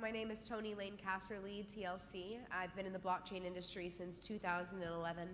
my name is Tony Lane Casserly, TLC. I've been in the blockchain industry since 2011.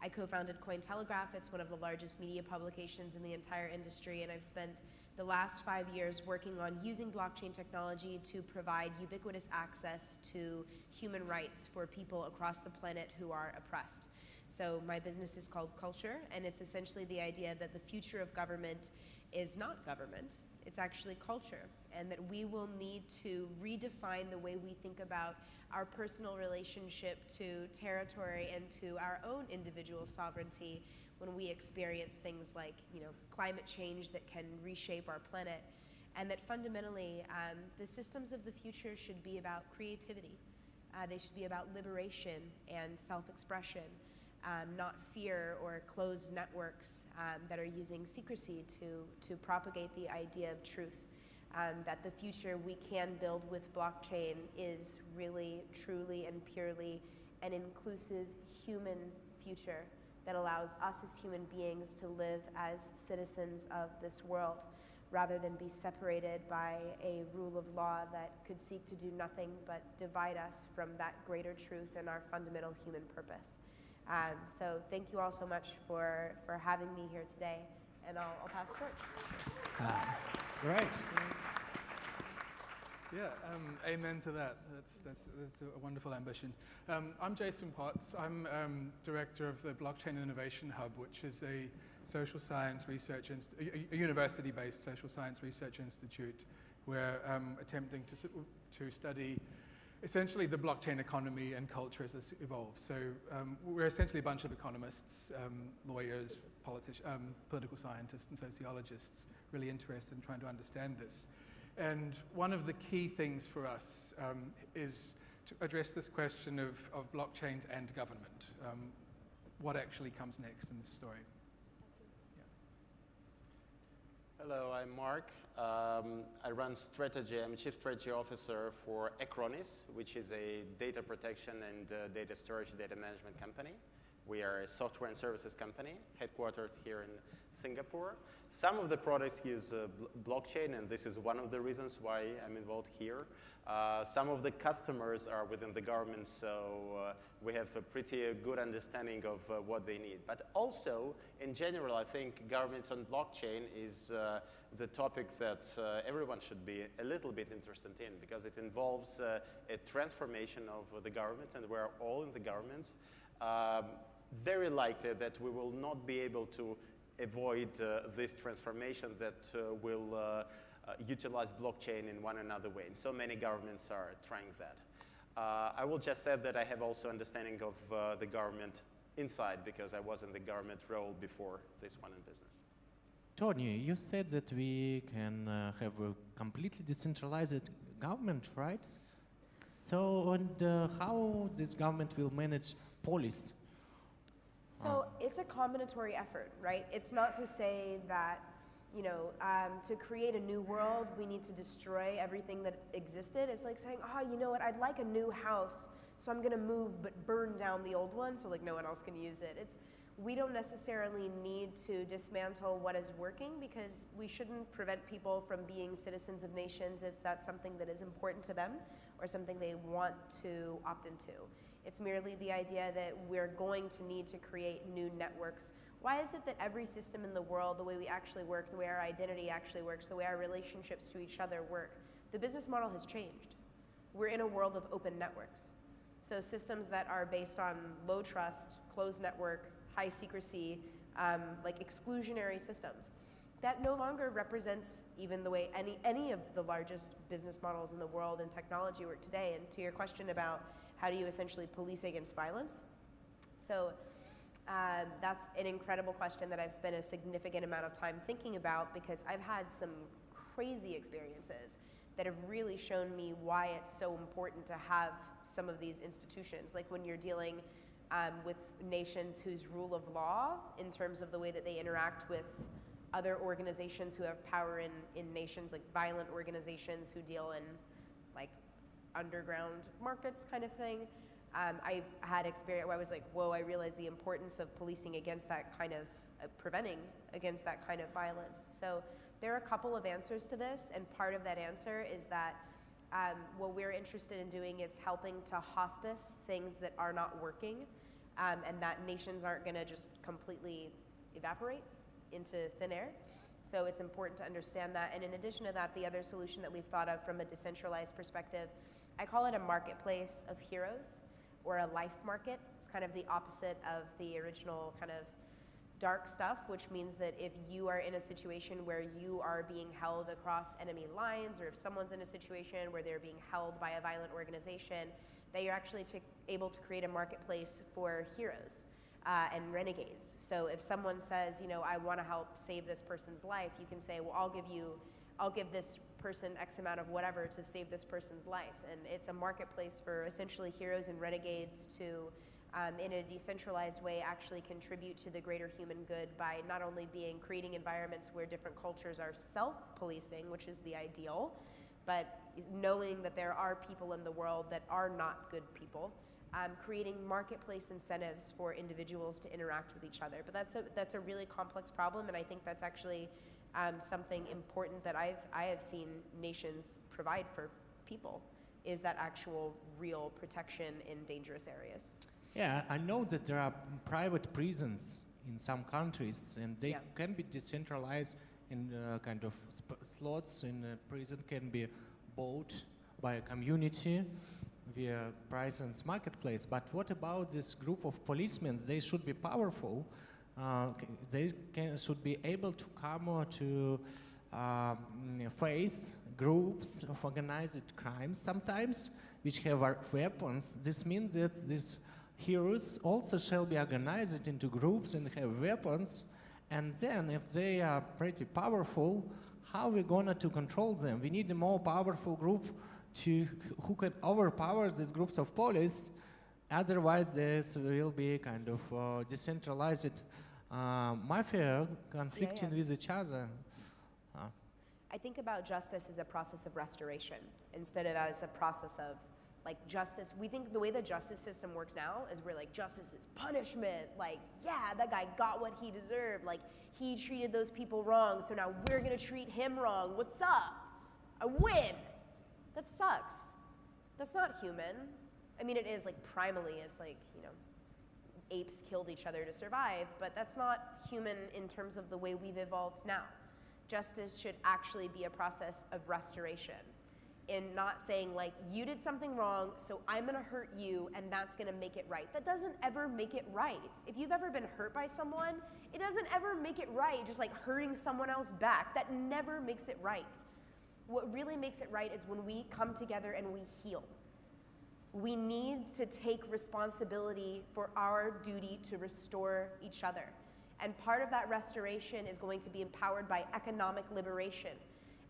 I co-founded Cointelegraph. It's one of the largest media publications in the entire industry, and I've spent the last 5 years working on using blockchain technology to provide ubiquitous access to human rights for people across the planet who are oppressed. So my business is called Culture, and it's essentially the idea that the future of government is not government, it's actually culture, and that we will need to redefine the way we think about our personal relationship to territory and to our own individual sovereignty when we experience things like, climate change that can reshape our planet, and that fundamentally the systems of the future should be about creativity. They should be about liberation and self-expression, not fear or closed networks that are using secrecy to propagate the idea of truth. That the future we can build with blockchain is really, truly, and purely an inclusive human future that allows us as human beings to live as citizens of this world, rather than be separated by a rule of law that could seek to do nothing but divide us from that greater truth and our fundamental human purpose. So thank you all so much for having me here today, and I'll pass the torch. Great. Yeah, amen to that. That's a wonderful ambition. I'm Jason Potts. I'm director of the Blockchain Innovation Hub, which is a social science research a university-based social science research institute. We're attempting to study essentially the blockchain economy and culture as this evolves. So we're essentially a bunch of economists, lawyers, political scientists, and sociologists really interested in trying to understand this. And one of the key things for us is to address this question of blockchains and government. What actually comes next in this story? Yeah. Hello, I'm Mark. I run strategy. I'm Chief Strategy Officer for Acronis, which is a data protection and data storage, data management company. We are a software and services company headquartered here in Singapore. Some of the products use blockchain, and this is one of the reasons why I'm involved here. Some of the customers are within the government, so we have a pretty good understanding of what they need. But also, in general, I think governments on blockchain is the topic that everyone should be a little bit interested in, because it involves a transformation of the government, and we're all in the government. Very likely that we will not be able to avoid this transformation that will utilize blockchain in one another way. And so many governments are trying that. I will just add that I have also understanding of the government inside, because I was in the government role before this one in business. Tony, you said that we can have a completely decentralized government, right? So, and how this government will manage police? So it's a combinatory effort, right? It's not to say that, to create a new world, we need to destroy everything that existed. It's like saying, you know what, I'd like a new house, so I'm gonna move but burn down the old one so like no one else can use it. We don't necessarily need to dismantle what is working, because we shouldn't prevent people from being citizens of nations if that's something that is important to them or something they want to opt into. It's merely the idea that we're going to need to create new networks. Why is it that every system in the world, the way we actually work, the way our identity actually works, the way our relationships to each other work, the business model has changed? We're in a world of open networks. So systems that are based on low trust, closed network, high secrecy, like exclusionary systems, that no longer represents even the way any of the largest business models in the world and technology work today. And to your question about how do you essentially police against violence? So that's an incredible question that I've spent a significant amount of time thinking about, because I've had some crazy experiences that have really shown me why it's so important to have some of these institutions. Like when you're dealing with nations whose rule of law, in terms of the way that they interact with other organizations who have power in nations, like violent organizations who deal in like underground markets kind of thing. I had experience where I was like, whoa, I realized the importance of policing against that kind of, preventing against that kind of violence. So there are a couple of answers to this, and part of that answer is that What we're interested in doing is helping to hospice things that are not working, and that nations aren't going to just completely evaporate into thin air. So it's important to understand that. And in addition to that, the other solution that we've thought of from a decentralized perspective, I call it a marketplace of heroes, or a life market. It's kind of the opposite of the original kind of dark stuff, which means that if you are in a situation where you are being held across enemy lines, or if someone's in a situation where they're being held by a violent organization, that you're actually able to create a marketplace for heroes and renegades. So if someone says, you know, I want to help save this person's life, you can say, well, I'll give this person X amount of whatever to save this person's life. And it's a marketplace for essentially heroes and renegades to, in a decentralized way, actually contribute to the greater human good by not only creating environments where different cultures are self-policing, which is the ideal, but knowing that there are people in the world that are not good people, creating marketplace incentives for individuals to interact with each other. But that's a really complex problem, and I think that's actually something important that I have seen nations provide for people, is that actual real protection in dangerous areas. Yeah, I know that there are private prisons in some countries, and they can be decentralized in kind of slots in a prison can be bought by a community via prisons marketplace. But what about this group of policemen? They should be powerful. They should be able to come to face groups of organized crime sometimes, which have weapons. This means that these heroes also shall be organized into groups and have weapons. And then, if they are pretty powerful, how are we going to control them? We need a more powerful group who can overpower these groups of police. Otherwise, this will be kind of decentralized mafia conflicting with each other. I think about justice as a process of restoration instead of as a process of like justice. We think the way the justice system works now is we're like, justice is punishment. Like, yeah, that guy got what he deserved. Like, he treated those people wrong, so now we're gonna treat him wrong. What's up? I win. That sucks. That's not human. I mean, it is like primally, it's like, you know, apes killed each other to survive, but that's not human in terms of the way we've evolved now. Justice should actually be a process of restoration, in not saying like, you did something wrong, so I'm gonna hurt you and that's gonna make it right. That doesn't ever make it right. If you've ever been hurt by someone, it doesn't ever make it right, just like hurting someone else back. That never makes it right. What really makes it right is when we come together and we heal. We need to take responsibility for our duty to restore each other. And part of that restoration is going to be empowered by economic liberation.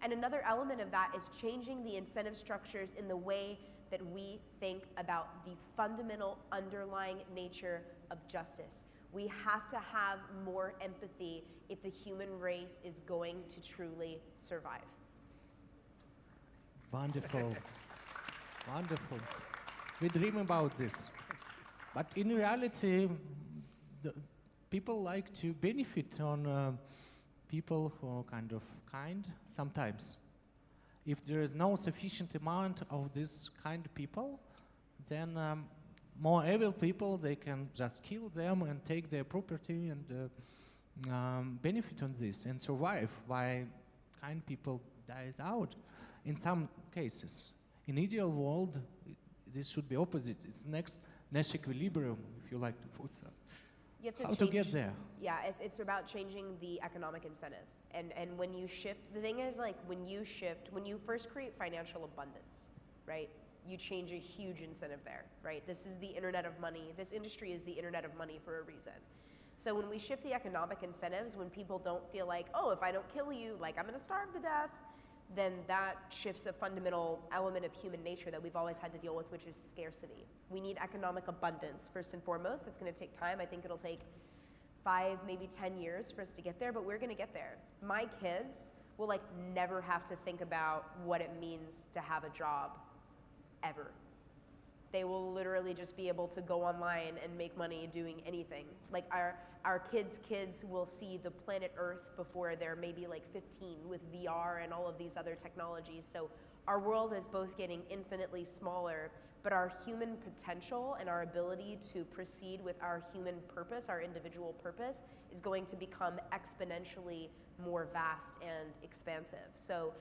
And another element of that is changing the incentive structures in the way that we think about the fundamental underlying nature of justice. We have to have more empathy if the human race is going to truly survive. Wonderful. Wonderful. We dream about this. But in reality, people like to benefit on people who are kind of kind sometimes. If there is no sufficient amount of this kind of people, then more evil people, they can just kill them and take their property and benefit on this and survive while kind people dies out. In some cases. In ideal world, this should be opposite. It's next Nash equilibrium, if you like to put that. You have to How to get there? Yeah, it's about changing the economic incentive. And when you shift, the thing is like when you first create financial abundance, right? You change a huge incentive there, right? This is the internet of money. This industry is the internet of money for a reason. So when we shift the economic incentives, when people don't feel like, oh, if I don't kill you, like I'm gonna starve to death, then that shifts a fundamental element of human nature that we've always had to deal with, which is scarcity. We need economic abundance, first and foremost. That's gonna take time. I think it'll take 5, maybe 10 years for us to get there, but we're gonna get there. My kids will like never have to think about what it means to have a job, ever. They will literally just be able to go online and make money doing anything. Like our kids will see the planet Earth before they're maybe like 15 with VR and all of these other technologies. So our world is both getting infinitely smaller, but our human potential and our ability to proceed with our human purpose, our individual purpose, is going to become exponentially more vast and expansive. So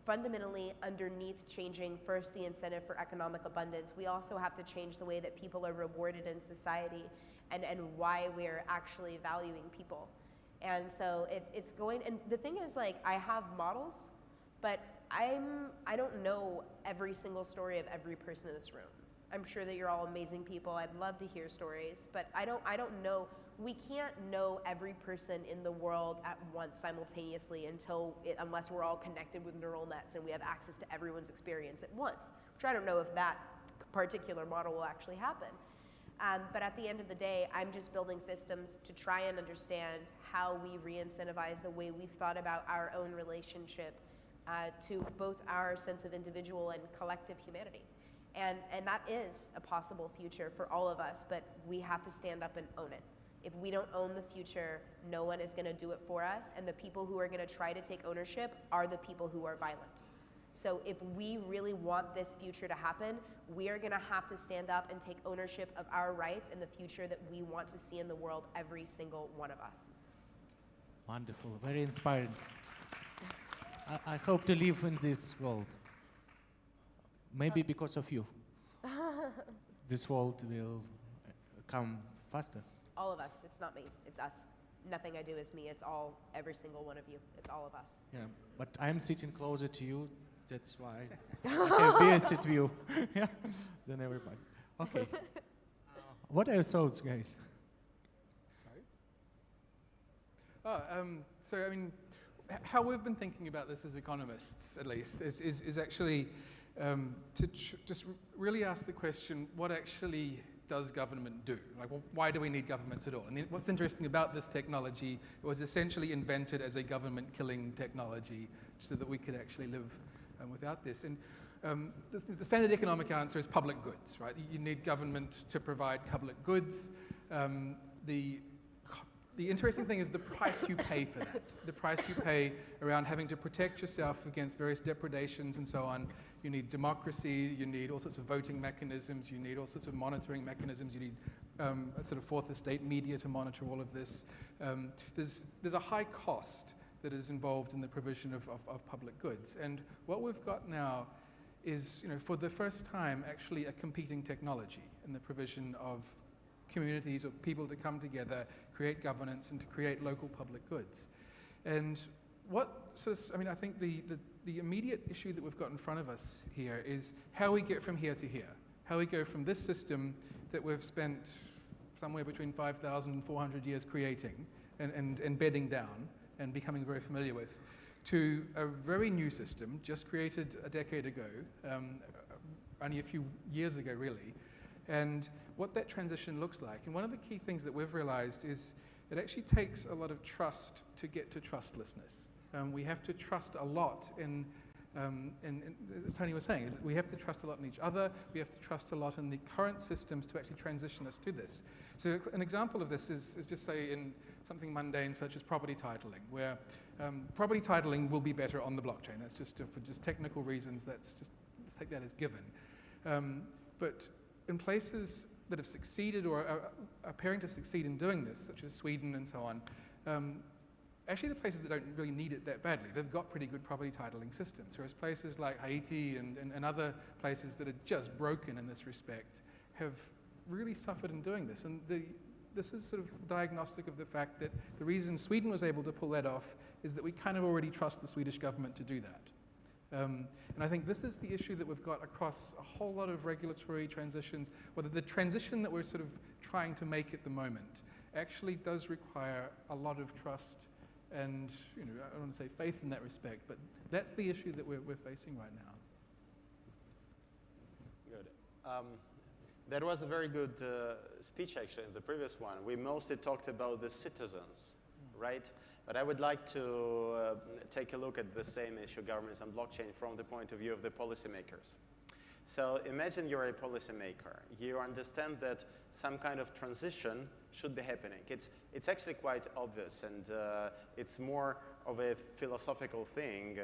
fundamentally, underneath changing first the incentive for economic abundance, we also have to change the way that people are rewarded in society and why we're actually valuing people. And so it's going, and the thing is, like, I have models, but I don't know every single story of every person in this room. I'm sure that you're all amazing people. I'd love to hear stories, but I don't know. We can't know every person in the world at once simultaneously unless we're all connected with neural nets and we have access to everyone's experience at once, which I don't know if that particular model will actually happen. But at the end of the day, I'm just building systems to try and understand how we re-incentivize the way we've thought about our own relationship to both our sense of individual and collective humanity. And that is a possible future for all of us, but we have to stand up and own it. If we don't own the future, no one is going to do it for us, and the people who are going to try to take ownership are the people who are violent. So if we really want this future to happen, we are going to have to stand up and take ownership of our rights and the future that we want to see in the world, every single one of us. Wonderful, very inspiring. I hope to live in this world. Maybe because of you. This world will come faster. All of us. It's not me. It's us. Nothing I do is me. It's all, every single one of you. It's all of us. Yeah, but I'm sitting closer to you. That's why I have best view yeah, than everybody. Okay. What are your thoughts, guys? Sorry? So, I mean, how we've been thinking about this as economists, at least, is actually to just really ask the question, what actually does government do? Like, well, why do we need governments at all? And what's interesting about this technology, it was essentially invented as a government-killing technology so that we could actually live without this. And the standard economic answer is public goods, right? You need government to provide public goods. The interesting thing is the price you pay for that. The price you pay around having to protect yourself against various depredations and so on. You need democracy, you need all sorts of voting mechanisms, you need all sorts of monitoring mechanisms, you need a sort of fourth estate media to monitor all of this. There's a high cost that is involved in the provision of public goods. And what we've got now is, for the first time, actually a competing technology in the provision of communities or people to come together, create governance, and to create local public goods. And I think the immediate issue that we've got in front of us here is how we get from here to here. How we go from this system that we've spent somewhere between 5,000 and 400 years creating and bedding down and becoming very familiar with, to a very new system, just created a decade ago, only a few years ago really, and what that transition looks like. And one of the key things that we've realized is it actually takes a lot of trust to get to trustlessness. We have to trust a lot in as Tony was saying, we have to trust a lot in each other, we have to trust a lot in the current systems to actually transition us to this. So an example of this is just say in something mundane such as property titling, where property titling will be better on the blockchain. That's just for just technical reasons, let's take that as given. But in places that have succeeded or are appearing to succeed in doing this, such as Sweden and so on, actually the places that don't really need it that badly, they've got pretty good property titling systems, whereas places like Haiti and other places that are just broken in this respect have really suffered in doing this. And this is sort of diagnostic of the fact that the reason Sweden was able to pull that off is that we kind of already trust the Swedish government to do that. And I think this is the issue that we've got across a whole lot of regulatory transitions, whether the transition that we're sort of trying to make at the moment actually does require a lot of trust and, I don't want to say faith in that respect, but that's the issue that we're facing right now. Good. That was a very good speech, actually, the previous one. We mostly talked about the citizens, right? But I would like to take a look at the same issue, governments and blockchain, from the point of view of the policymakers. So imagine you're a policymaker. You understand that some kind of transition should be happening. It's actually quite obvious, and it's more of a philosophical thing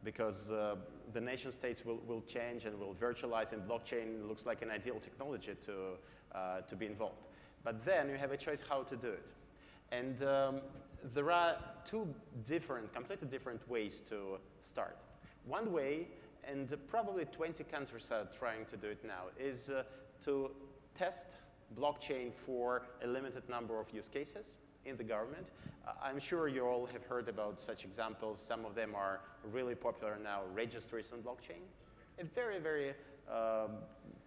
because the nation states will change and will virtualize, and blockchain looks like an ideal technology to be involved. But then you have a choice how to do it. And there are two completely different ways to start. One way, and probably 20 countries are trying to do it now, is to test blockchain for a limited number of use cases in the government. I'm sure you all have heard about such examples. Some of them are really popular now, registries on blockchain. A very, very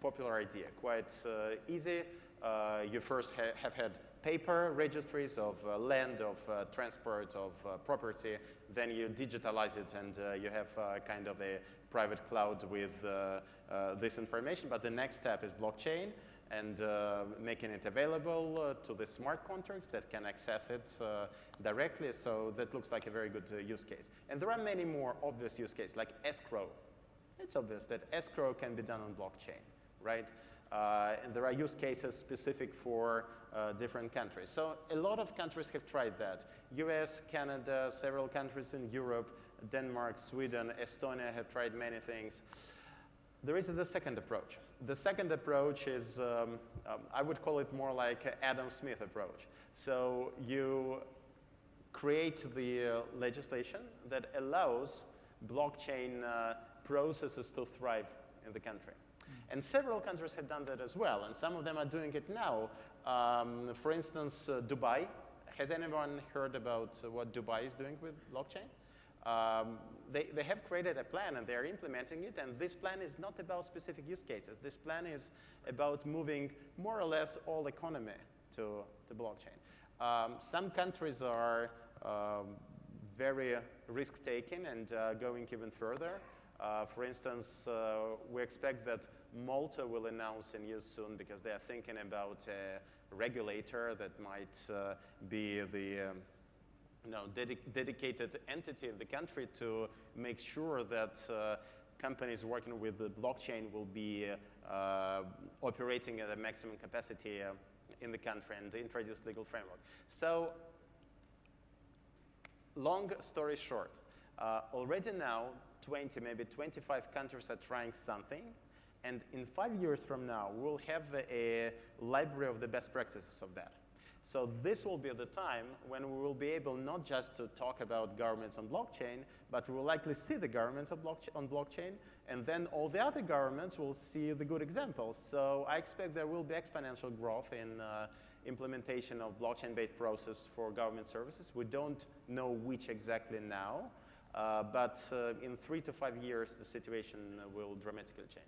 popular idea, quite easy. You first have had paper registries of land, of transport, of property. Then you digitalize it, and you have kind of a private cloud with this information. But the next step is blockchain, and making it available to the smart contracts that can access it directly. So that looks like a very good use case. And there are many more obvious use cases, like escrow. It's obvious that escrow can be done on blockchain, right? And there are use cases specific for different countries. So a lot of countries have tried that. US, Canada, several countries in Europe, Denmark, Sweden, Estonia have tried many things. There is the second approach. The second approach is, I would call it more like Adam Smith approach. So you create the legislation that allows blockchain processes to thrive in the country. And several countries have done that as well, and some of them are doing it now. For instance, Dubai. Has anyone heard about what Dubai is doing with blockchain? They have created a plan, and they're implementing it, and this plan is not about specific use cases. This plan is about moving more or less all economy to the blockchain. Some countries are very risk-taking and going even further. For instance, we expect that Malta will announce a news soon because they are thinking about a regulator that might be the dedicated entity in the country to make sure that companies working with the blockchain will be operating at a maximum capacity in the country and introduce legal framework. So, long story short, already now 20, maybe 25 countries are trying something, and in 5 years from now, we'll have a library of the best practices of that. So this will be the time when we will be able not just to talk about governments on blockchain, but we will likely see the governments on blockchain, and then all the other governments will see the good examples. So I expect there will be exponential growth in implementation of blockchain-based process for government services. We don't know which exactly now, but in 3 to 5 years, the situation will dramatically change.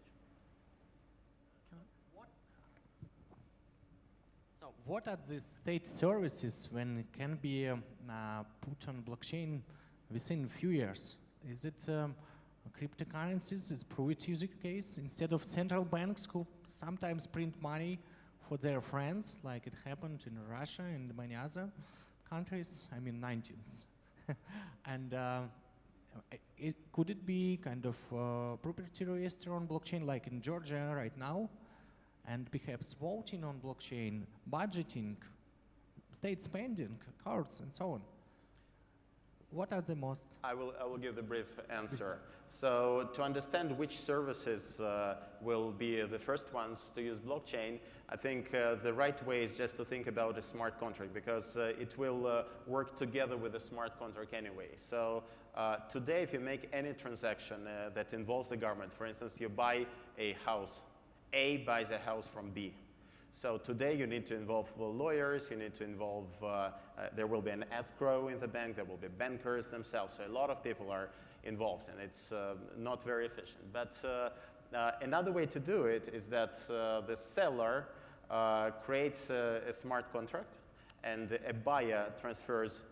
So what are the state services when it can be put on blockchain within a few years? Is it cryptocurrencies? Is private use case instead of central banks who sometimes print money for their friends, like it happened in Russia and many other countries? I mean, 19th. And could it be kind of property register on blockchain, like in Georgia right now? And perhaps voting on blockchain, budgeting, state spending, cards, and so on. What are the most? I will give the brief answer. So to understand which services will be the first ones to use blockchain, I think the right way is just to think about a smart contract, because it will work together with a smart contract anyway. So today, if you make any transaction that involves the government, for instance, you buy a house, A buys a house from B. So today you need to involve lawyers, you need to involve, there will be an escrow in the bank, there will be bankers themselves. So a lot of people are involved, and it's not very efficient. But another way to do it is that the seller creates a smart contract, and a buyer transfers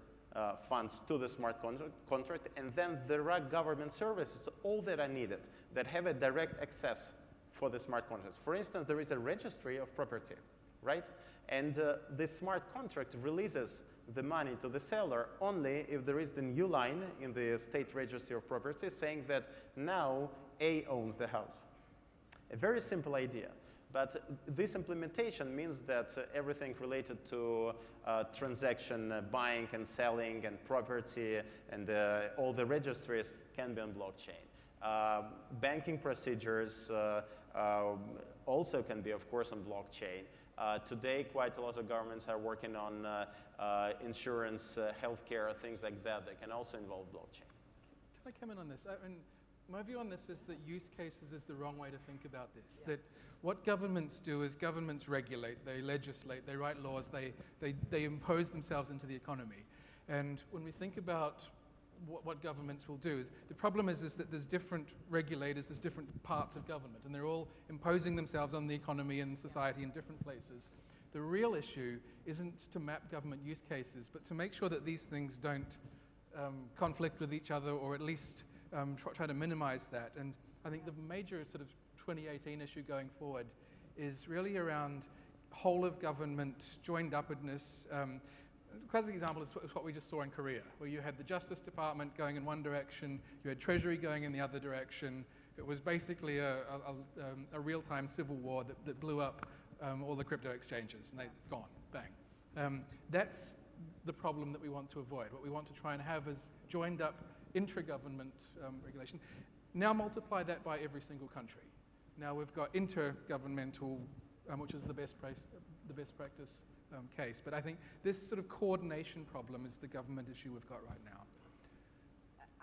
funds to the smart contract, and then there are government services, all that are needed, that have a direct access for the smart contracts. For instance, there is a registry of property, right? And this smart contract releases the money to the seller only if there is the new line in the state registry of property saying that now A owns the house. A very simple idea. But this implementation means that everything related to transaction buying and selling and property and all the registries can be on blockchain. Banking procedures also can be, of course, on blockchain. Today, quite a lot of governments are working on insurance, healthcare, things like that that can also involve blockchain. Can I come in on this? I mean, my view on this is that use cases is the wrong way to think about this. Yeah. That what governments do is governments regulate, they legislate, they write laws, they impose themselves into the economy. And when we think about what governments will do, the problem is that there's different regulators, there's different parts of government, and they're all imposing themselves on the economy and society in different places. The real issue isn't to map government use cases, but to make sure that these things don't conflict with each other, or at least try to minimize that. And I think the major sort of 2018 issue going forward is really around whole of government, joined-upness. A classic example is what we just saw in Korea, where you had the Justice Department going in one direction, you had Treasury going in the other direction. It was basically a real-time civil war that blew up all the crypto exchanges, and they're gone, bang. That's the problem that we want to avoid. What we want to try and have is joined-up intra-government regulation. Now multiply that by every single country. Now we've got intergovernmental, which is the best practice case. But I think this sort of coordination problem is the government issue we've got right now.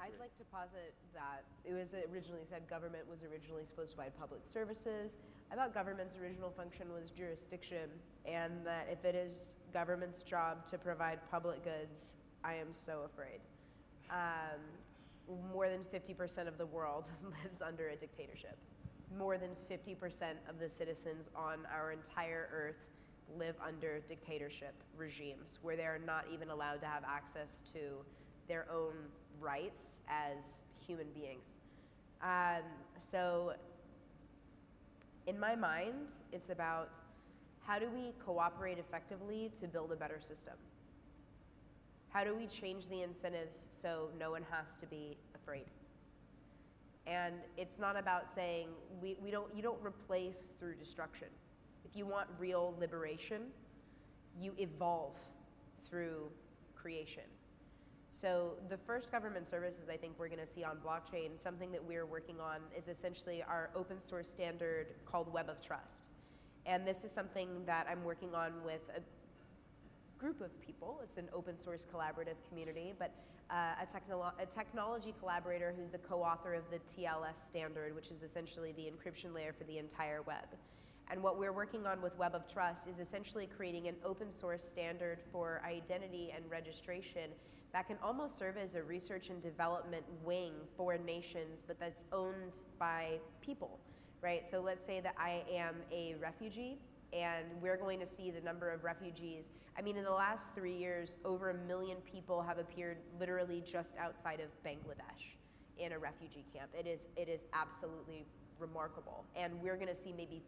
I'd like to posit that it was originally said government was originally supposed to provide public services. I thought government's original function was jurisdiction, and that if it is government's job to provide public goods, I am so afraid. More than 50% of the world lives under a dictatorship. More than 50% of the citizens on our entire earth live under dictatorship regimes where they're not even allowed to have access to their own rights as human beings. So in my mind, it's about how do we cooperate effectively to build a better system? How do we change the incentives so no one has to be afraid? And it's not about saying you don't replace through destruction. If you want real liberation, you evolve through creation. So the first government services I think we're going to see on blockchain, something that we're working on, is essentially our open source standard called Web of Trust. And this is something that I'm working on with a group of people. It's an open source collaborative community, but a technology collaborator who's the co-author of the TLS standard, which is essentially the encryption layer for the entire web. And what we're working on with Web of Trust is essentially creating an open source standard for identity and registration that can almost serve as a research and development wing for nations, but that's owned by people, right? So let's say that I am a refugee, and we're going to see the number of refugees. I mean, in the last 3 years, over 1 million people have appeared literally just outside of Bangladesh in a refugee camp. It is absolutely remarkable. And we're gonna see maybe,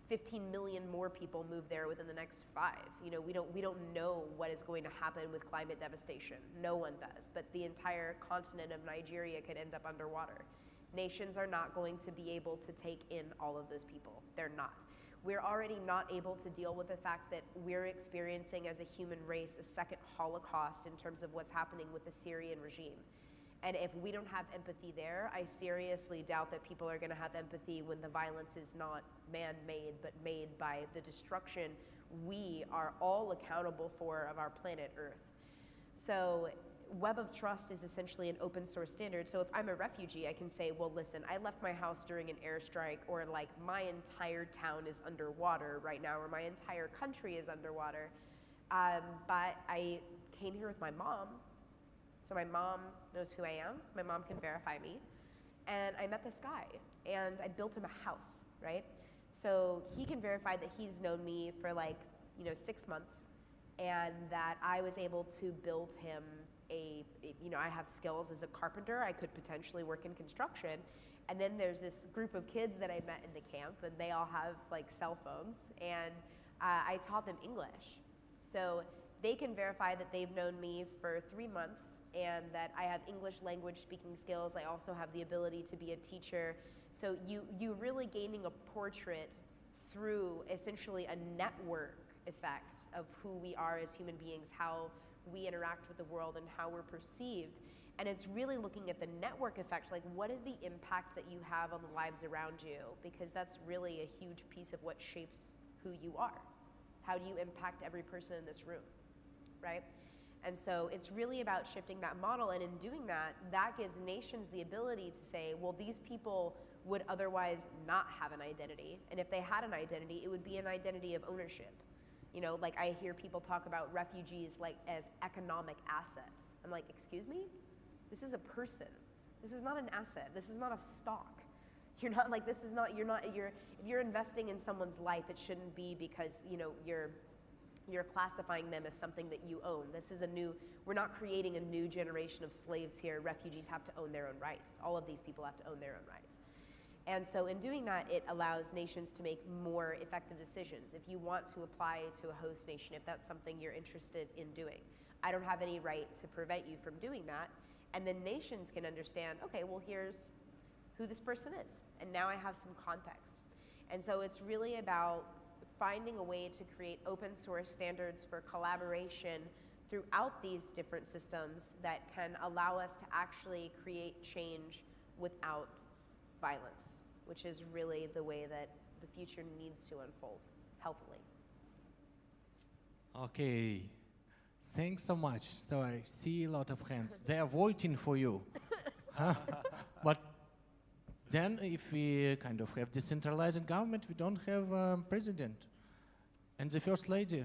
15 million more people move there within the next 5. We don't know what is going to happen with climate devastation. No one does, but the entire continent of Nigeria could end up underwater. Nations are not going to be able to take in all of those people. They're not. We're already not able to deal with the fact that we're experiencing as a human race a second Holocaust in terms of what's happening with the Syrian regime. And if we don't have empathy there, I seriously doubt that people are going to have empathy when the violence is not man-made, but made by the destruction we are all accountable for of our planet Earth. So Web of Trust is essentially an open source standard. So if I'm a refugee, I can say, well, listen, I left my house during an airstrike, or like my entire town is underwater right now, or my entire country is underwater. But I came here with my mom. So my mom knows who I am. My mom can verify me. And I met this guy, and I built him a house, right? So he can verify that he's known me for 6 months, and that I was able to build him I have skills as a carpenter. I could potentially work in construction. And then there's this group of kids that I met in the camp, and they all have cell phones, and I taught them English. So they can verify that they've known me for 3 months and that I have English language speaking skills. I also have the ability to be a teacher. So you really gaining a portrait through essentially a network effect of who we are as human beings, how we interact with the world and how we're perceived. And it's really looking at the network effect, like what is the impact that you have on the lives around you? Because that's really a huge piece of what shapes who you are. How do you impact every person in this room, right? And so it's really about shifting that model, and in doing that, that gives nations the ability to say, well, these people would otherwise not have an identity, and if they had an identity, it would be an identity of ownership. You know, like I hear people talk about refugees like as economic assets. I'm like, excuse me? This is a person. This is not an asset. This is not a stock. You're not like, this is not, if you're investing in someone's life, it shouldn't be because, you know, you're classifying them as something that you own. This is we're not creating a new generation of slaves here. Refugees have to own their own rights. All of these people have to own their own rights. And so in doing that, it allows nations to make more effective decisions. If you want to apply to a host nation, if that's something you're interested in doing, I don't have any right to prevent you from doing that. And then nations can understand, okay, well, here's who this person is. And now I have some context. And so it's really about finding a way to create open source standards for collaboration throughout these different systems that can allow us to actually create change without violence, which is really the way that the future needs to unfold healthily. Okay, thanks so much. So I see a lot of hands. They are waiting for you. Huh? But then if we kind of have decentralized government, we don't have president and the first lady,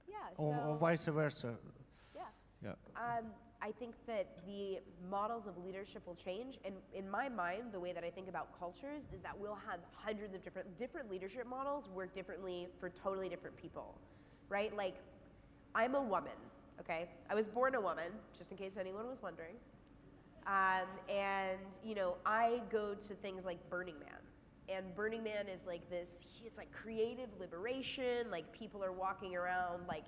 Yeah, or vice versa. Yeah. Yeah. I think that the models of leadership will change, and in my mind, the way that I think about cultures is that we'll have hundreds of different leadership models work differently for totally different people, right? Like, I'm a woman, okay? I was born a woman, just in case anyone was wondering. And, you know, I go to things like Burning Man. And Burning Man is like this, it's like creative liberation, like people are walking around, like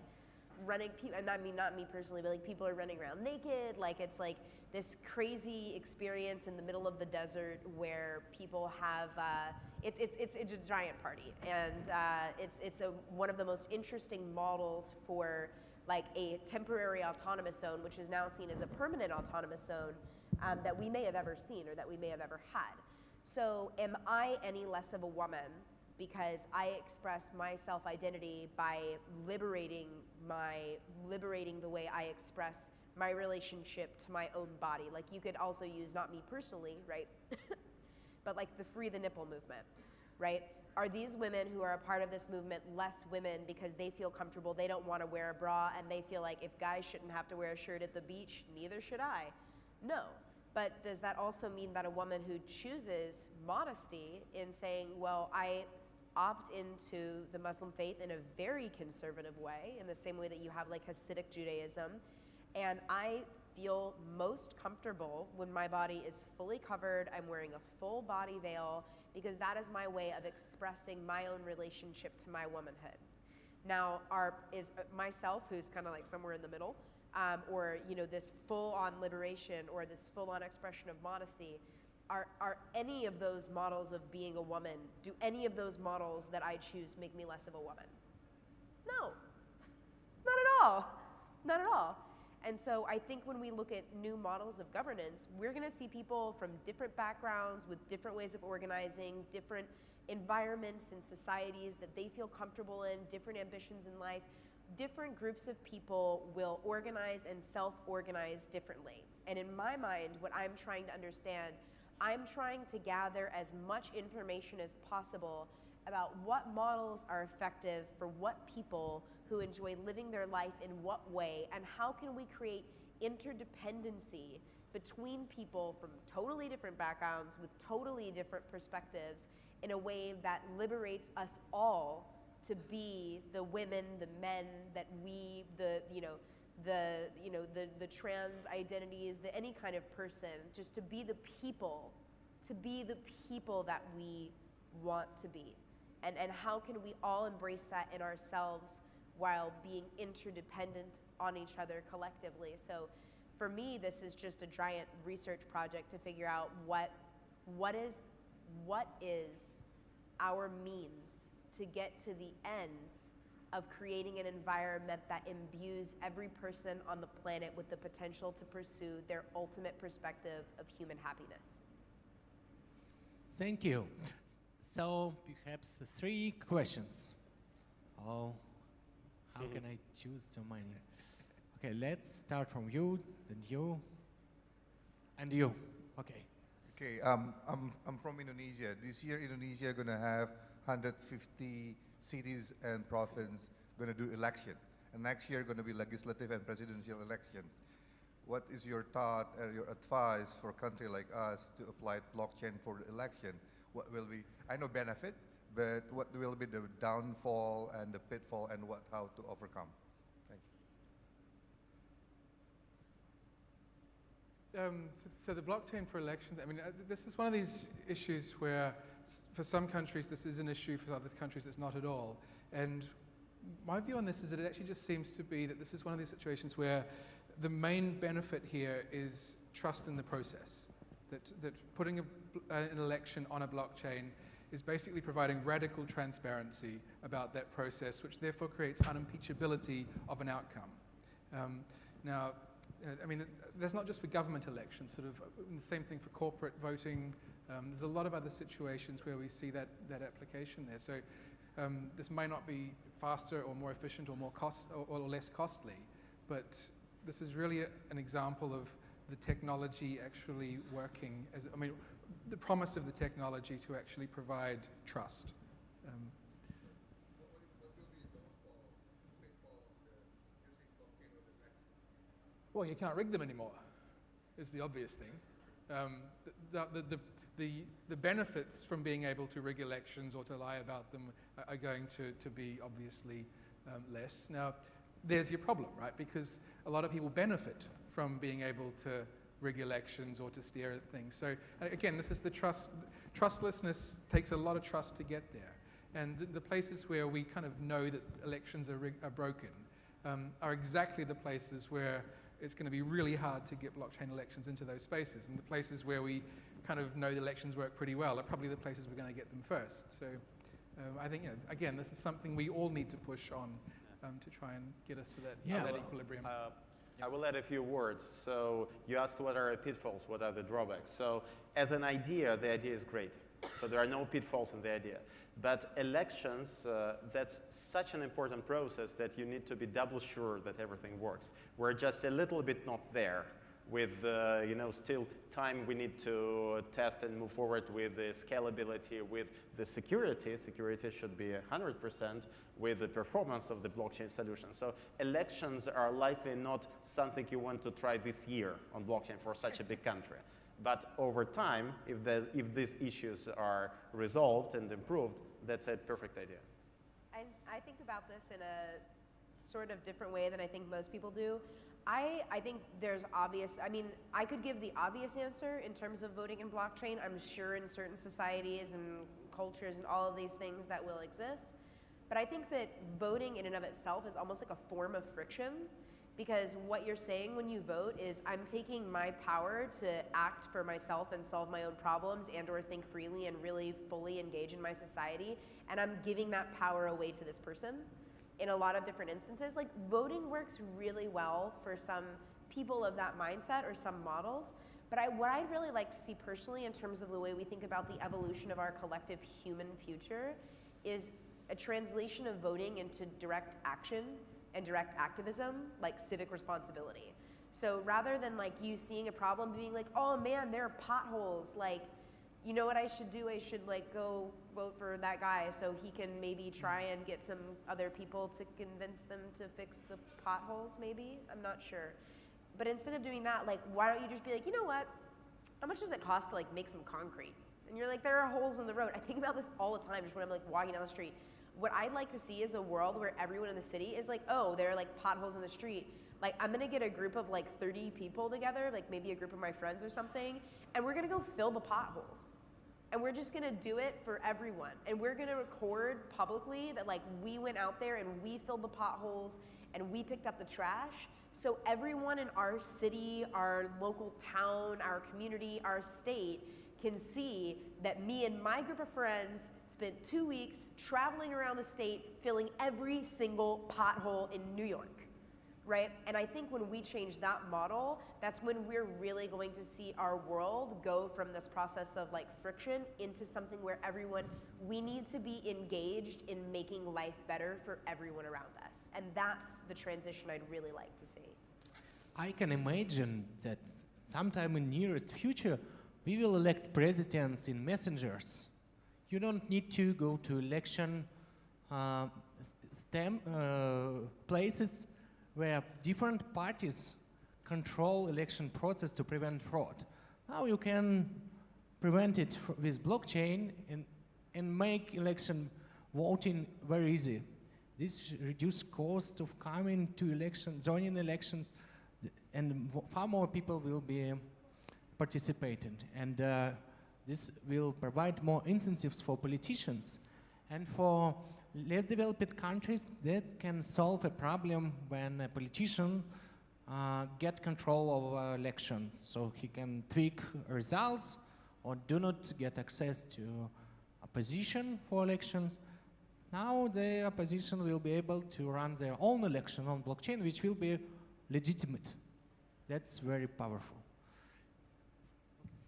running, and not me personally, but like people are running around naked, like it's like this crazy experience in the middle of the desert where people have, it's a giant party. And it's one of the most interesting models for like a temporary autonomous zone, which is now seen as a permanent autonomous zone that we may have ever seen or that we may have ever had. So am I any less of a woman because I express my self-identity by liberating the way I express my relationship to my own body? Like you could also use, not me personally, right? But like the Free the Nipple movement, right? Are these women who are a part of this movement less women because they feel comfortable, they don't want to wear a bra, and they feel like if guys shouldn't have to wear a shirt at the beach, neither should I? No. But does that also mean that a woman who chooses modesty in saying, well, I opt into the Muslim faith in a very conservative way, in the same way that you have like Hasidic Judaism, and I feel most comfortable when my body is fully covered, I'm wearing a full body veil, because that is my way of expressing my own relationship to my womanhood. Now, is myself, who's kind of like somewhere in the middle, or you know, this full-on liberation or this full-on expression of modesty, are any of those models of being a woman, do any of those models that I choose make me less of a woman? No, not at all, not at all. And so I think when we look at new models of governance, we're gonna see people from different backgrounds with different ways of organizing, different environments and societies that they feel comfortable in, different ambitions in life. Different groups of people will organize and self-organize differently. And in my mind, what I'm trying to understand, I'm trying to gather as much information as possible about what models are effective for what people who enjoy living their life in what way, and how can we create interdependency between people from totally different backgrounds with totally different perspectives in a way that liberates us all to be the women, the men that we, the trans identities, any kind of person, just to be the people that we want to be. And how can we all embrace that in ourselves while being interdependent on each other collectively. So for me, this is just a giant research project to figure out what is our means to get to the ends of creating an environment that imbues every person on the planet with the potential to pursue their ultimate perspective of human happiness. Thank you. So perhaps 3 questions. Oh, how can I choose so many? Okay, let's start from you, then you, and you. Okay. Okay, I'm from Indonesia. This year, Indonesia gonna have 150 cities and provinces gonna do election, and next year gonna be legislative and presidential elections. What is your thought or your advice for a country like us to apply blockchain for the election? What will be, I know benefit, but what will be the downfall and the pitfall and how to overcome? Thank you. So the blockchain for elections, I mean, this is one of these issues where for some countries this is an issue, for other countries it's not at all. And my view on this is that it actually just seems to be that this is one of these situations where the main benefit here is trust in the process. That putting an election on a blockchain is basically providing radical transparency about that process, which therefore creates unimpeachability of an outcome. Now, I mean, that's not just for government elections, sort of the same thing for corporate voting. There's a lot of other situations where we see that application there. So this may not be faster or more efficient or more or less costly, but this is really an example of the technology actually working as, I mean, the promise of the technology to actually provide trust. What will be the downfall, pitfall of using blockchain or the election? Well, you can't rig them anymore, is the obvious thing. The benefits from being able to rig elections or to lie about them are going to be obviously less. Now, there's your problem, right? Because a lot of people benefit from being able to rig elections or to steer things. So again, this is the trust. Trustlessness takes a lot of trust to get there. And the places where we kind of know that elections are broken are exactly the places where it's going to be really hard to get blockchain elections into those spaces. And the places where we kind of know the elections work pretty well are probably the places we're going to get them first. So I think, again, this is something we all need to push on to try and get us to that equilibrium. I will add a few words. So you asked what are the pitfalls, what are the drawbacks. So as an idea, the idea is great. So there are no pitfalls in the idea. But elections, that's such an important process that you need to be double sure that everything works. We're just a little bit not there with, still time we need to test and move forward with the scalability, with the security. Security should be 100% with the performance of the blockchain solution. So elections are likely not something you want to try this year on blockchain for such a big country. But over time, if these issues are resolved and improved, that's a perfect idea. And I think about this in a sort of different way than I think most people do. I think there's I could give the obvious answer in terms of voting in blockchain. I'm sure in certain societies and cultures and all of these things that will exist. But I think that voting in and of itself is almost like a form of friction, because what you're saying when you vote is I'm taking my power to act for myself and solve my own problems and or think freely and really fully engage in my society, and I'm giving that power away to this person. In a lot of different instances, like voting works really well for some people of that mindset or some models. But what I'd really like to see personally in terms of the way we think about the evolution of our collective human future is a translation of voting into direct action and direct activism, like civic responsibility. So rather than like you seeing a problem being like, oh man, there are potholes, like, you know what I should do? I should like go vote for that guy so he can maybe try and get some other people to convince them to fix the potholes maybe, I'm not sure. But instead of doing that, like, why don't you just be like, you know what? How much does it cost to like make some concrete? And you're like, there are holes in the road. I think about this all the time just when I'm like walking down the street. What I'd like to see is a world where everyone in the city is like, oh, there are like potholes in the street. Like, I'm gonna get a group of like 30 people together, like maybe a group of my friends or something, and we're gonna go fill the potholes. and we're just gonna do it for everyone. And we're gonna record publicly that like we went out there and we filled the potholes and we picked up the trash. So everyone in our city, our local town, our community, our state can see that me and my group of friends spent 2 weeks traveling around the state filling every single pothole in New York. Right? And I think when we change that model, that's when we're really going to see our world go from this process of like friction into something where we need to be engaged in making life better for everyone around us. And that's the transition I'd really like to see. I can imagine that sometime in nearest future, we will elect presidents in messengers. You don't need to go to election places where different parties control election process to prevent fraud. Now you can prevent it with blockchain and make election voting very easy. This reduces cost of coming to elections, joining elections, and far more people will be participating. And this will provide more incentives for politicians and for less developed countries that can solve a problem when a politician get control of elections. So he can tweak results or do not get access to opposition for elections. Now the opposition will be able to run their own election on blockchain, which will be legitimate. That's very powerful.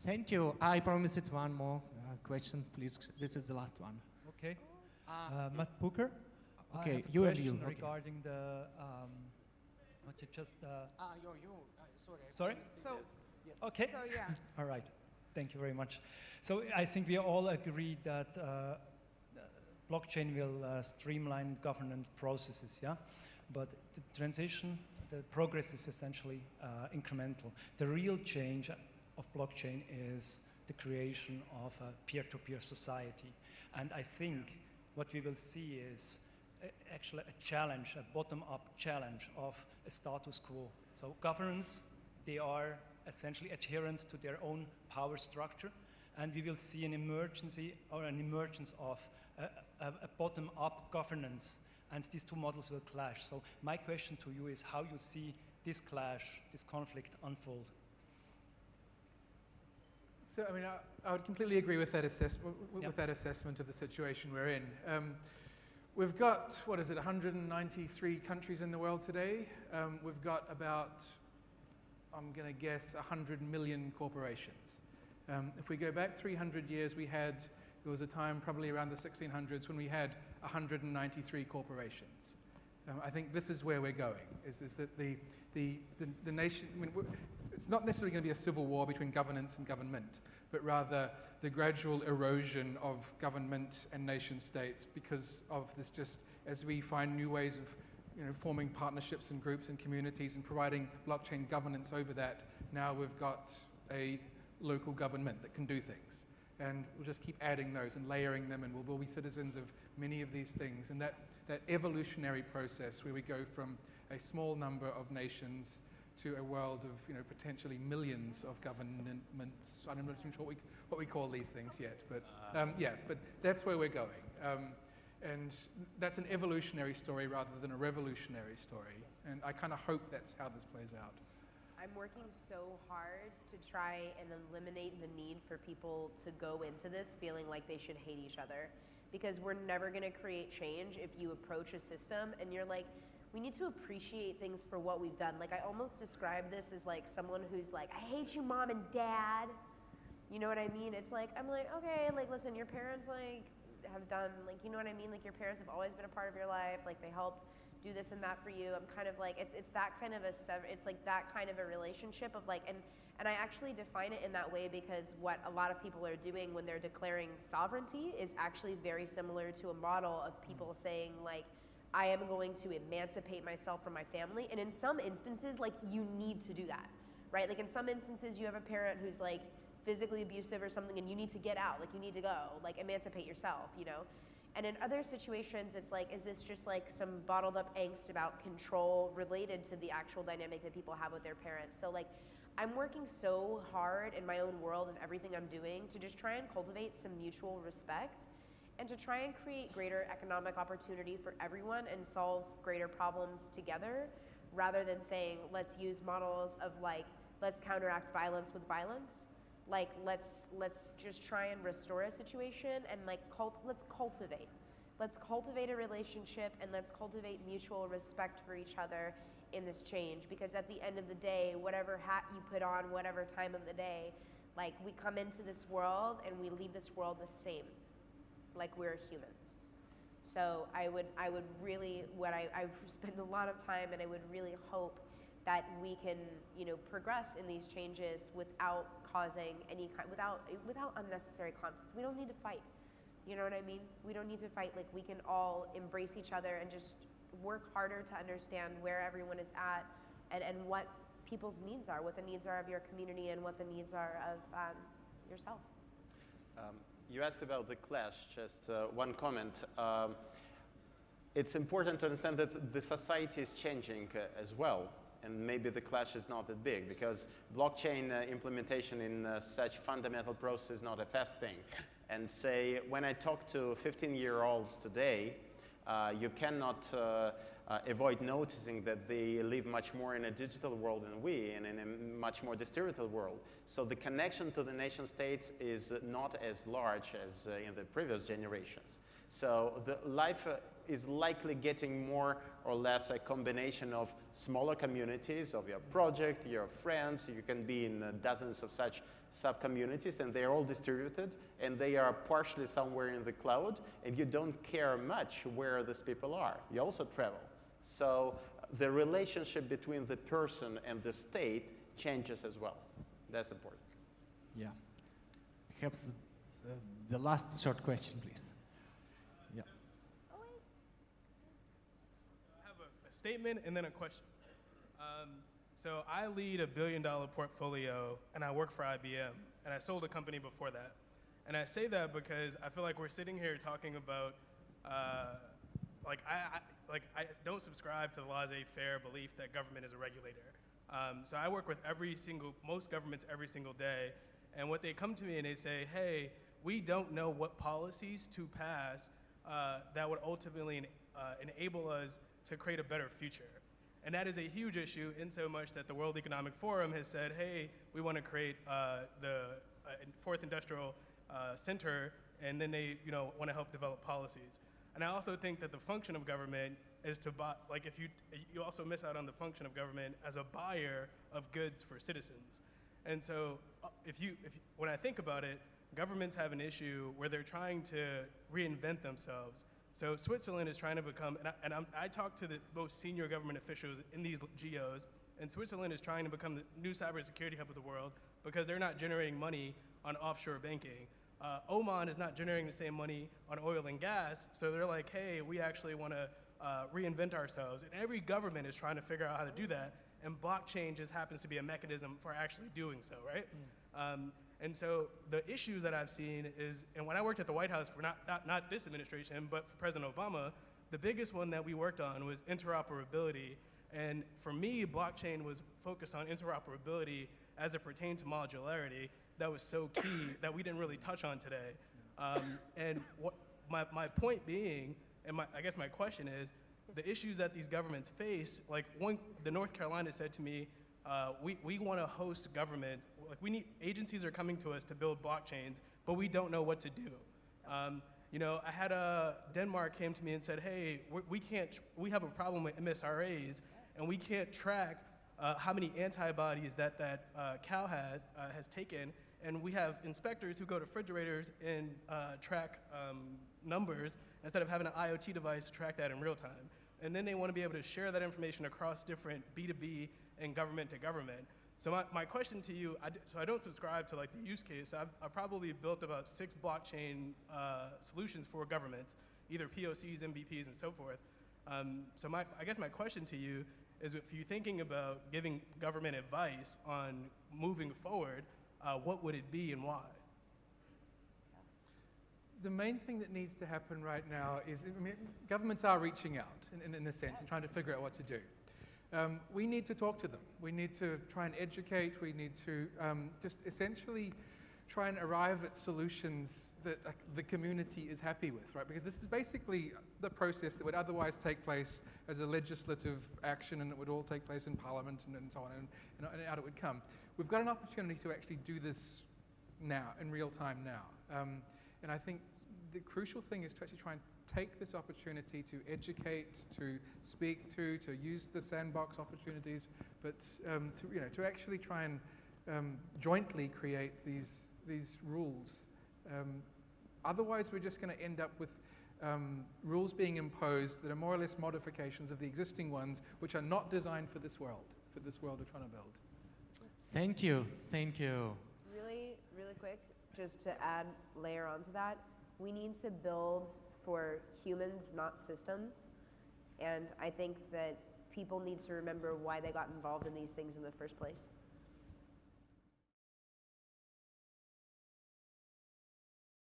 Thank you. I promised one more question, please. This is the last one. Okay. Matt Booker. Okay, I have a you and question you. Okay. regarding the what you just. Sorry. Sorry. So, Okay. so yeah. All right. Thank you very much. So I think we all agree that blockchain will streamline government processes, yeah? But the transition, the progress is essentially incremental. The real change of blockchain is the creation of a peer-to-peer society. And I think what we will see is actually a challenge, a bottom-up challenge of a status quo. So governments, they are essentially adherent to their own power structure, and we will see an emergence of a bottom-up governance, and these two models will clash. So my question to you is how you see this clash, this conflict unfold. So, I mean, I would completely agree with that assessment of the situation we're in. We've got, 193 countries in the world today. We've got about, I'm going to guess, 100 million corporations. If we go back 300 years, there was a time probably around the 1600s when we had 193 corporations. I think this is where we're going, is that the nation, I mean, it's not necessarily going to be a civil war between governance and government, but rather the gradual erosion of government and nation states because of this, just as we find new ways of forming partnerships and groups and communities and providing blockchain governance over that. Now we've got a local government that can do things. And we'll just keep adding those and layering them, and we'll be citizens of many of these things. And that evolutionary process where we go from a small number of nations to a world of potentially millions of governments. I'm not even sure what we call these things yet, but but that's where we're going. And that's an evolutionary story rather than a revolutionary story. And I kind of hope that's how this plays out. I'm working so hard to try and eliminate the need for people to go into this feeling like they should hate each other, because we're never going to create change if you approach a system and you're like, we need to appreciate things for what we've done. Like, I almost describe this as like someone who's like, I hate you, mom and dad. You know what I mean? It's like, I'm like, okay, like, listen, your parents like have done, like, you know what I mean? Like, your parents have always been a part of your life. Like, they helped do this and that for you. I'm kind of like, it's that kind of it's like that kind of a relationship of like, and I actually define it in that way because what a lot of people are doing when they're declaring sovereignty is actually very similar to a model of people saying like, I am going to emancipate myself from my family. And in some instances, like, you need to do that, right? Like, in some instances, you have a parent who's like physically abusive or something and you need to get out, like, you need to go, like, emancipate yourself, you know? And in other situations, it's like, is this just like some bottled up angst about control related to the actual dynamic that people have with their parents? So like, I'm working so hard in my own world and everything I'm doing to just try and cultivate some mutual respect and to try and create greater economic opportunity for everyone and solve greater problems together, rather than saying, let's use models of like, let's counteract violence with violence. Like, let's just try and restore a situation and like let's cultivate. Let's cultivate a relationship and let's cultivate mutual respect for each other in this change, because at the end of the day, whatever hat you put on, whatever time of the day, like we come into this world and we leave this world the same, like we're human. So I would really, I've spent a lot of time, and I would really hope that we can, progress in these changes without causing any kind, without unnecessary conflict. We don't need to fight. You know what I mean? We don't need to fight. Like, we can all embrace each other and just work harder to understand where everyone is at and what people's needs are, what the needs are of your community and what the needs are of yourself. You asked about the clash, just one comment. It's important to understand that the society is changing as well, and maybe the clash is not that big, because blockchain implementation in such fundamental process is not a fast thing. And say, when I talk to 15-year-olds today, you cannot avoid noticing that they live much more in a digital world than we, and in a much more distributed world. So the connection to the nation states is not as large as in the previous generations. So the life is likely getting more or less a combination of smaller communities, of your project, your friends. You can be in dozens of such sub-communities, and they're all distributed, and they are partially somewhere in the cloud, and you don't care much where these people are. You also travel. So the relationship between the person and the state changes as well. That's important. Yeah. Perhaps the last short question, please. Yeah. I have a statement and then a question. So I lead $1 billion portfolio, and I work for IBM, and I sold a company before that. And I say that because I feel like we're sitting here talking about, I don't subscribe to the laissez-faire belief that government is a regulator. So I work with most governments every single day, and what they come to me and they say, hey, we don't know what policies to pass that would ultimately enable us to create a better future. And that is a huge issue, in so much that the World Economic Forum has said, hey, we want to create the Fourth Industrial Center, and then they want to help develop policies. And I also think that the function of government is to buy, like, if you also miss out on the function of government as a buyer of goods for citizens. And so when I think about it, governments have an issue where they're trying to reinvent themselves. So Switzerland is trying to become, and I talk to the most senior government officials in these geos, and Switzerland is trying to become the new cybersecurity hub of the world because they're not generating money on offshore banking. Oman is not generating the same money on oil and gas, so they're like, hey, we actually want to reinvent ourselves. And every government is trying to figure out how to do that, and blockchain just happens to be a mechanism for actually doing so, right? And so the issues that I've seen is, and when I worked at the White House for not this administration, but for President Obama, the biggest one that we worked on was interoperability. And for me, blockchain was focused on interoperability as it pertained to modularity. That was so key that we didn't really touch on today. And what my point being, and I guess my question is, the issues that these governments face, like the North Carolina said to me, we want to host government. Like, agencies are coming to us to build blockchains, but we don't know what to do. I had Denmark came to me and said, hey, we have a problem with MSRAs, and we can't track how many antibodies that cow has taken, and we have inspectors who go to refrigerators and track numbers instead of having an IoT device track that in real time. And then they want to be able to share that information across different B2B and government to government. So my question to you, so I don't subscribe to like the use case. I've probably built about 6 blockchain solutions for governments, either POCs, MVPs, and so forth. So I guess my question to you is, if you're thinking about giving government advice on moving forward, what would it be and why? The main thing that needs to happen right now is, governments are reaching out in a sense and trying to figure out what to do. we need to talk to them. We need to try and educate. We need to just essentially try and arrive at solutions that the community is happy with, right? Because this is basically the process that would otherwise take place as a legislative action, and it would all take place in Parliament and so on, and out it would come. We've got an opportunity to actually do this now, in real time now. And I think the crucial thing is to actually try and take this opportunity to educate, to speak to use the sandbox opportunities, but to actually try and jointly create these rules. Otherwise, we're just going to end up with rules being imposed that are more or less modifications of the existing ones, which are not designed for this world we're trying to build. Thank you. Thank you. Really, really quick, just to add layer onto that, we need to build for humans, not systems. And I think that people need to remember why they got involved in these things in the first place.